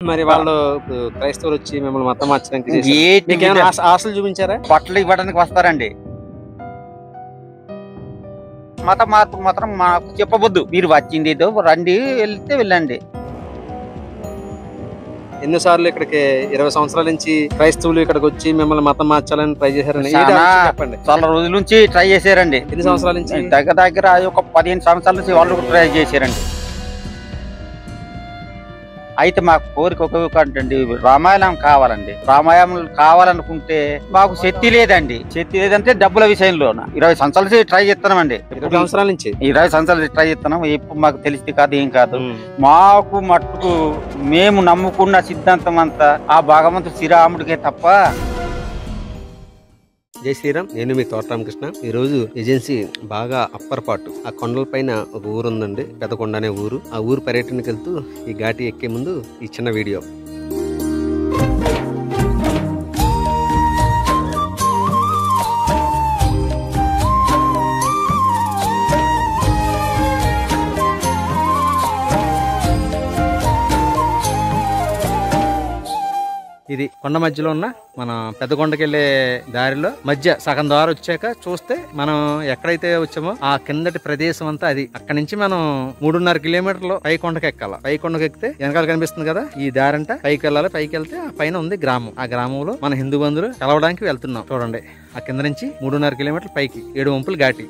మరి వాళ్ళు క్రైస్తవులు వచ్చి మిమ్మల్ని మతం మార్చడానికి ఆశలు చూపించారా? బట్టలు ఇవ్వడానికి వస్తారండి. మత మార్పు మాత్రం మాకు చెప్పవద్దు. మీరు వచ్చింది ఏదో రండి, వెళ్తే వెళ్ళండి. ఎన్నిసార్లు ఇక్కడికి 20 సంవత్సరాల నుంచి క్రైస్తవులు ఇక్కడికి వచ్చి మిమ్మల్ని మతం మార్చాలని ట్రై చేశారని చెప్పండి. చాలా రోజుల నుంచి ట్రై చేశారండి. ఎన్ని సంవత్సరాల నుంచి? దగ్గర ఒక 15 సంవత్సరాల నుంచి వాళ్ళు ట్రై చేశారండి. అయితే మాకు కోరిక ఒకటండి, రామాయణం కావాలండి. రామాయణం కావాలనుకుంటే మాకు శక్తి లేదండి. శక్తి లేదంటే డబ్బుల విషయంలో 20 సంవత్సరాల నుంచి ట్రై చేస్తున్నామండి. 20 సంవత్సరాల నుంచి 20 సంవత్సరాల నుంచి ట్రై చేస్తున్నాం. ఎప్పుడు మాకు తెలిసింది కాదు, ఏం కాదు. మాకు మట్టుకు మేము నమ్ముకున్న సిద్ధాంతం అంతా ఆ భగవంతుడు శ్రీరాముడికే తప్ప. జై శ్రీరామ్. నేను మీ తోట రామకృష్ణ. ఈ రోజు ఏజెన్సీ బాగా అప్పర్ పాటు ఆ కొండల పైన ఒక ఊరు ఉందండి, పెదకొండ అనే ఊరు. ఆ ఊరు పర్యటనకి వెళ్తూ ఈ ఘాటి ఎక్కే ముందు ఈ చిన్న వీడియో. ఇది కొండ మధ్యలో ఉన్న మన పెద్దకొండకి వెళ్లే దారిలో మధ్య సగం దారి వచ్చాక చూస్తే మనం ఎక్కడైతే వచ్చామో ఆ కిందటి ప్రదేశం అంతా అది. అక్కడి నుంచి మనం 3.5 కిలోమీటర్లు పై కొండకి ఎక్కాలి. పై కొండకి ఎక్కితే వెనకాల కనిపిస్తుంది కదా ఈ దారి అంట, పైకి వెళ్ళాలి. పైకి వెళ్తే ఆ పైన ఉంది గ్రామం. ఆ గ్రామంలో మన హిందూ బంధువులు కలవడానికి వెళ్తున్నాం. చూడండి, ఆ కింద నుంచి 3.5 కిలోమీటర్లు పైకి 7 వంపులు ఘాటి.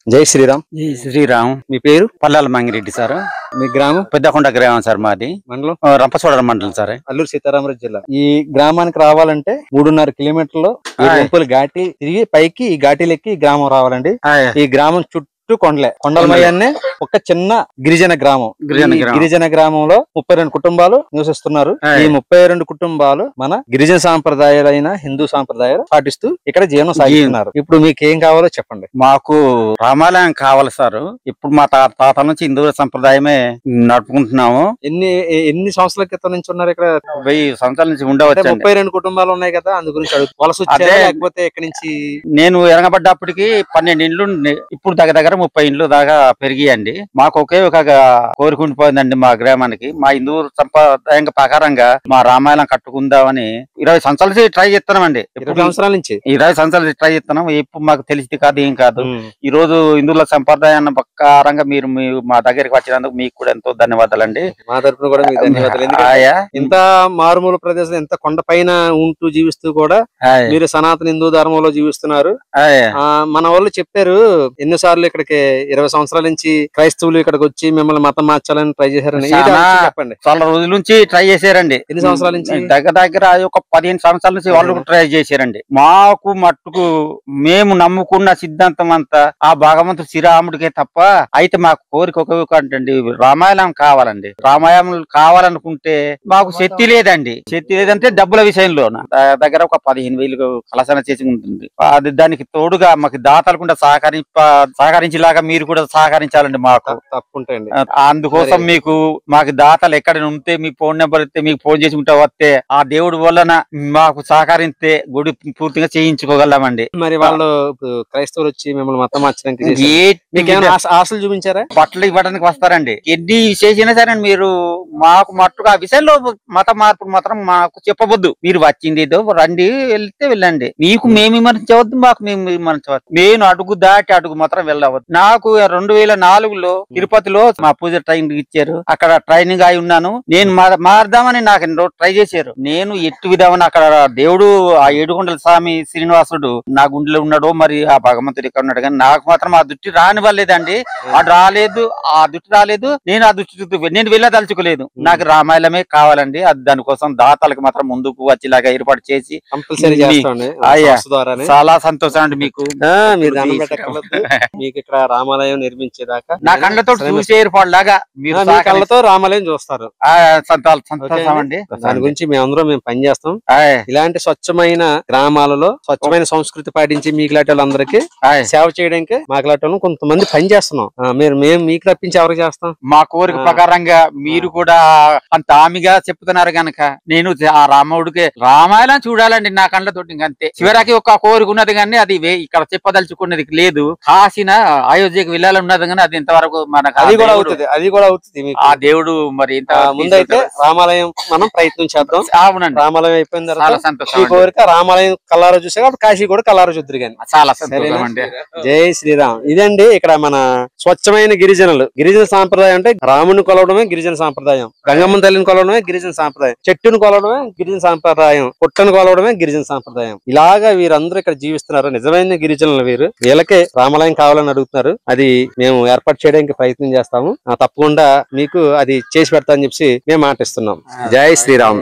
జై శ్రీరామ్. జై శ్రీరామ్. మీ పేరు? పల్లాల మంగిరెడ్డి సార్. మీ గ్రామం? పెద్దకొండ గ్రామం సార్. మాది మండలం రంపచోడవరం మండలం సార్, అల్లూరు సీతారామరాజు జిల్లా. ఈ గ్రామానికి రావాలంటే 3.5 కిలోమీటర్లు ఘాటి తిరిగి పైకి ఈ ఘాటీలు ఎక్కి ఈ గ్రామం రావాలండి. ఈ గ్రామం చుట్టూ కొండలే. కొండల మయాన్నే ఒక చిన్న గిరిజన గ్రామం. గిరిజన గ్రామంలో 32 కుటుంబాలు నివసిస్తున్నారు. ఈ 32 కుటుంబాలు మన గిరిజన సాంప్రదాయాలైన హిందూ సాంప్రదాయాలు పాటిస్తూ ఇక్కడ జీవనం సాగిస్తున్నారు. ఇప్పుడు మీకు ఏం కావాలో చెప్పండి. మాకు రామాలయం కావాలి సార్. ఇప్పుడు మా తాత నుంచి హిందూ సంప్రదాయమే నడుపుకుంటున్నాము. ఎన్ని సంవత్సరాల క్రితం నుంచి ఉన్నారు ఇక్కడ? 1000 సంవత్సరాల నుంచి ఉండవచ్చు. 32 కుటుంబాలు ఉన్నాయి కదా, అందు గురించి వలస వచ్చారా లేకపోతే ఎక్కడి నుంచి? నేను ఎరగబడ్డప్పటికి 12 ఇండ్లు. ఇప్పుడు దగ్గర 30 ఇండ్లు దాకా పెరిగాయండి. మాకు ఒకే ఒక కోరిక ఉండిపోయిందండి మా గ్రామానికి. మా హిందూ సంప్రదాయం ప్రకారంగా మా రామాయణం కట్టుకుందామని 20 సంవత్సరాల నుంచి ట్రై చేస్తున్నామండి. 20 సంవత్సరాల నుంచి 20 సంవత్సరాల నుంచి ట్రై చేస్తున్నాం. ఎప్పుడు మాకు తెలిసింది కాదు, ఏం కాదు. ఈ రోజు హిందువుల సంప్రదాయాన్ని ప్రకారంగా మీరు మా దగ్గరికి వచ్చినందుకు మీకు కూడా ఎంతో ధన్యవాదాలండి. మా తరపున కూడా మీకు ధన్యవాదాలు. ఇంత మారుమూల ప్రదేశం, ఎంత కొండ పైన ఉంటూ జీవిస్తూ కూడా మీరు సనాతన హిందూ ధర్మంలో జీవిస్తున్నారు. మన వాళ్ళు చెప్పారు ఎన్నిసార్లు ఇక్కడికి 20 సంవత్సరాల నుంచి క్రైస్తవులు ఇక్కడికి వచ్చి మిమ్మల్ని మతం మార్చాలని ట్రై చేశారని చెప్పండి. చాలా రోజుల నుంచి ట్రై చేశారండి. ఎన్ని సంవత్సరాల నుంచి? దగ్గర ఒక 15 సంవత్సరాల నుంచి వాళ్ళు ట్రై చేశారండి. మాకు మట్టుకు మేము నమ్ముకున్న సిద్ధాంతం అంతా ఆ భగవంతుడు శ్రీరాముడికే తప్ప. అయితే మాకు కోరిక ఒకటండి, రామాయణం కావాలండి. రామాయణం కావాలనుకుంటే మాకు శక్తి లేదండి. శక్తి లేదంటే డబ్బుల విషయంలో దగ్గర ఒక 15,000 కలసన చేసి ఉంటుంది. అది దానికి తోడుగా మాకు దాతలు కూడా సహకరించేలాగా మీరు కూడా సహకరించాలండి. మాకు తప్పుంటాయండి. అందుకోసం మాకు దాతలు ఎక్కడ ఉంటే మీ ఫోన్ నెంబర్ ఇస్తే మీకు ఫోన్ చేసి వస్తే ఆ దేవుడి వలన మాకు సహకరిస్తే గుడి పూర్తిగా చేయించుకోగలమండి. మరి వాళ్ళు క్రైస్తవులు వచ్చి మిమ్మల్ని మతం మార్చడానికి ఆశలు చూపించారా? బట్టలు ఇవ్వడానికి వస్తారండి. ఎన్ని చేసినా సరే మీరు మాకు మట్టుగా ఆ విషయంలో మత మార్పు మాత్రం మాకు చెప్పవద్దు. మీరు వచ్చింది ఏదో రండి, వెళ్తే వెళ్ళండి. మీకు మేము విమర్శించవద్దు, మాకు మేము విమర్శించవద్దు. నేను అడుగు దాటి అడుగు మాత్రం వెళ్ళవద్దు. నాకు 2004లో తిరుపతిలో మా పూజ ట్రైనింగ్ ఇచ్చారు. అక్కడ ట్రైనింగ్ అయి ఉన్నాను. నేను మారదామని నాకు ట్రై చేశారు. నేను ఎట్టు విధామని అక్కడ దేవుడు ఆ ఏడుకొండల స్వామి శ్రీనివాసుడు నా గుండెలో ఉన్నాడో మరి ఆ భగవంతుడు ఇక్కడ ఉన్నాడు, కానీ నాకు మాత్రం ఆ దృష్టి రానివ్వలేదండి. అది రాలేదు, ఆ దృష్టి రాలేదు. నేను ఆ దృష్టి నేను వెళ్ళదలుచుకోలేదు. నాకు రామాయణమే కావాలండి. అది దానికోసం దాతలకు మాత్రం ముందుకు వచ్చేలాగా ఏర్పాటు చేసి చాలా సంతోషం అండి. మీకు మీకు ఇక్కడ రామాలయం నిర్మించేదాకా నా కళ్ళతో చూసే ఏర్పాటులాగా మీరు మీ కళ్ళతో రామాలయం చూస్తారు. సంతోషం అండి. దాని గురించి మేము పనిచేస్తాం. ఇలాంటి స్వచ్ఛమైన గ్రామాలలో స్వచ్ఛమైన సంస్కృతి పాటించి మీకు లాంటి వాళ్ళందరికీ సేవ చేయడానికి మాకు లాంటి వాళ్ళు కొంతమంది పని చేస్తున్నాం. మేము మీకు తప్పించి ఎవరికి చేస్తాం? మా కోరిక ప్రకారంగా మీరు కూడా అంత హామీగా చెప్తున్నారు గనక నేను ఆ రాముడికి రామాయణం చూడాలండి నా కళ్ళతోటి. అంతే. చివరికి ఒక కోరిక ఉన్నది కానీ అది ఇక్కడ చెప్పదలుచుకున్నది లేదు. కాసిన అయోధ్యకు వెళ్ళాలన్నది కానీ అది ఇంతవరకు మనకు అది కూడా అవుతుంది. ఆ దేవుడు మరి ముందైతే రామాలయం మనం ప్రయత్నం చేద్దాం. అవునండి. రామాలయం అయిపోయిన చాలా సంతోషం. కోరిక రామాలయం కల్లారా చూసా కాశీ కూడా కల్లారా చూద్దరు కానీ చాలా సంతోషం అండి. జై శ్రీరామ్. ఇదండి ఇక్కడ మన స్వచ్ఛమైన గిరిజన సాంప్రదాయం అంటే రాముని కొలవడమే గిరిజన సాంప్రదాయం, గంగమ్మ తల్లిని కొలవడమే గిరిజన సాంప్రదాయం, చెట్టును కొలవడమే గిరిజన సాంప్రదాయం, పుట్టను కొలవడమే గిరిజన సాంప్రదాయం. ఇలాగా వీరందరూ ఇక్కడ జీవిస్తున్నారు. నిజమైన గిరిజనులు వీళ్ళకే రామాలయం కావాలని అడుగుతున్నారు. అది మేము ఏర్పాటు చేయడానికి ప్రయత్నం చేస్తాము. తప్పకుండా మీకు అది చేసి పెడతా అని చెప్పి మేము మాటిస్తున్నాం. జై శ్రీరామ్.